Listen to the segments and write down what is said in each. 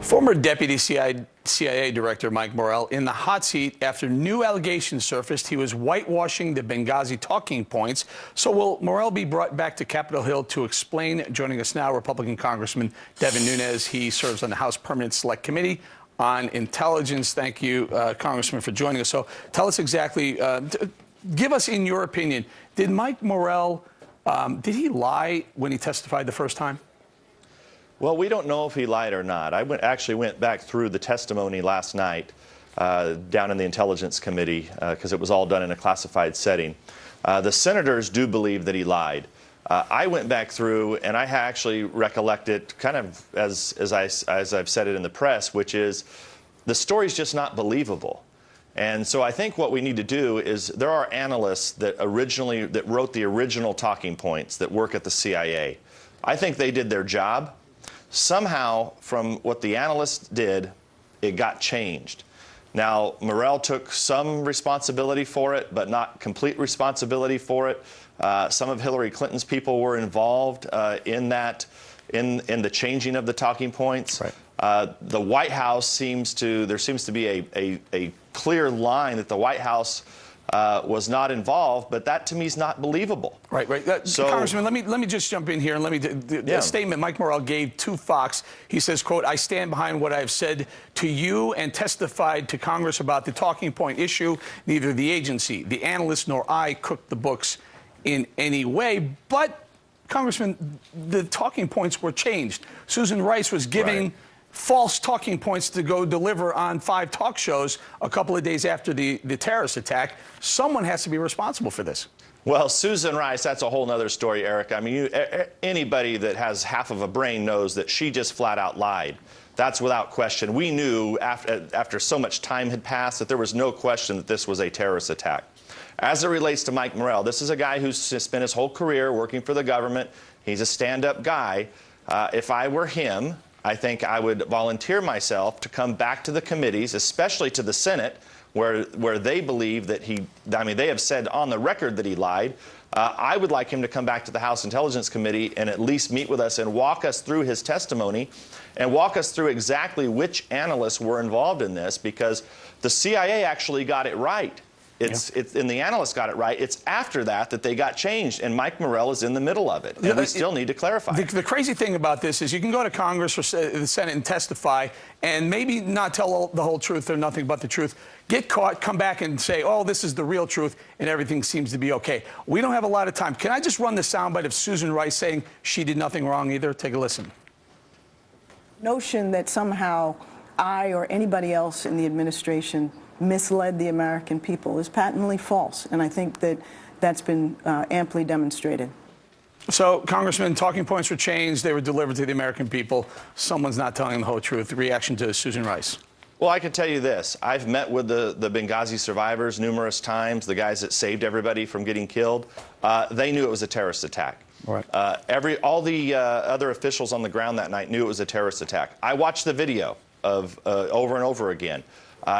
Former Deputy CIA Director Mike Morell in the hot seat after new allegations surfaced he was whitewashing the Benghazi talking points. So will Morell be brought back to Capitol Hill to explain? Joining us now, Republican Congressman Devin Nunes. He serves on the House Permanent Select Committee on Intelligence. Thank you, Congressman, for joining us. So tell us exactly, give us, in your opinion, did Mike Morell, did he lie when he testified the first time? Well, we don't know if he lied or not. I actually went back through the testimony last night down in the Intelligence Committee because it was all done in a classified setting. The senators do believe that he lied. I went back through and I actually recollect it kind of as I've said it in the press, which is the story's just not believable. And so I think what we need to do is there are analysts that wrote the original talking points that work at the CIA. I think they did their job. Somehow, from what the analysts did, it got changed. Now, Morell took some responsibility for it, but not complete responsibility for it. Some of Hillary Clinton's people were involved in the changing of the talking points. Right. The White House there seems to be a clear line that the White House was not involved, but that to me is not believable. Right. So, Congressman, let me just jump in here and let me the statement Mike Morell gave to Fox. He says, quote, "I stand behind what I've said to you and testified to Congress about the talking point issue. Neither the agency, the analysts, nor I cooked the books in any way." But, Congressman, the talking points were changed. Susan Rice was giving false talking points to go deliver on 5 talk shows a couple of days after the terrorist attack. Someone has to be responsible for this. Well, Susan Rice, that's a whole other story, Eric. I mean, anybody that has half of a brain knows that she just flat out lied. That's without question. We knew after so much time had passed that there was no question that this was a terrorist attack. As it relates to Mike Morell, this is a guy who's spent his whole career working for the government. He's a stand-up guy. If I were him, I think I would volunteer myself to come back to the committees, especially to the Senate, where they believe that they have said on the record that he lied. I would like him to come back to the House Intelligence Committee and at least meet with us and walk us through his testimony and walk us through exactly which analysts were involved in this, because the CIA actually got it right. And the analysts got it right. It's after that they got changed, and Mike Morell is in the middle of it, and we still need to clarify. The crazy thing about this is you can go to Congress or the Senate and testify and maybe not tell the whole truth or nothing but the truth, get caught, come back and say, oh, this is the real truth, and everything seems to be okay. We don't have a lot of time. Can I just run the soundbite of Susan Rice saying she did nothing wrong either? Take a listen. Notion that somehow I or anybody else in the administration misled the American people is patently false, and I think that that's been amply demonstrated. So, Congressman, talking points were changed. They were delivered to the American people. Someone's not telling the whole truth. Reaction to Susan Rice. Well, I can tell you this. I've met with the Benghazi survivors numerous times, the guys that saved everybody from getting killed. They knew it was a terrorist attack. Right. All the other officials on the ground that night knew it was a terrorist attack. I watched the video of over and over again.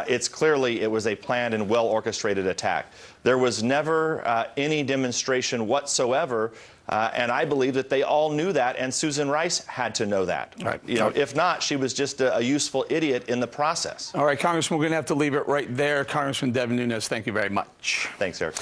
It's clearly it was a planned and well-orchestrated attack. There was never any demonstration whatsoever, and I believe that they all knew that, and Susan Rice had to know that. Right. You know, if not, she was just a useful idiot in the process. All right, Congressman, we're going to have to leave it right there. Congressman Devin Nunes, thank you very much. Thanks, Eric.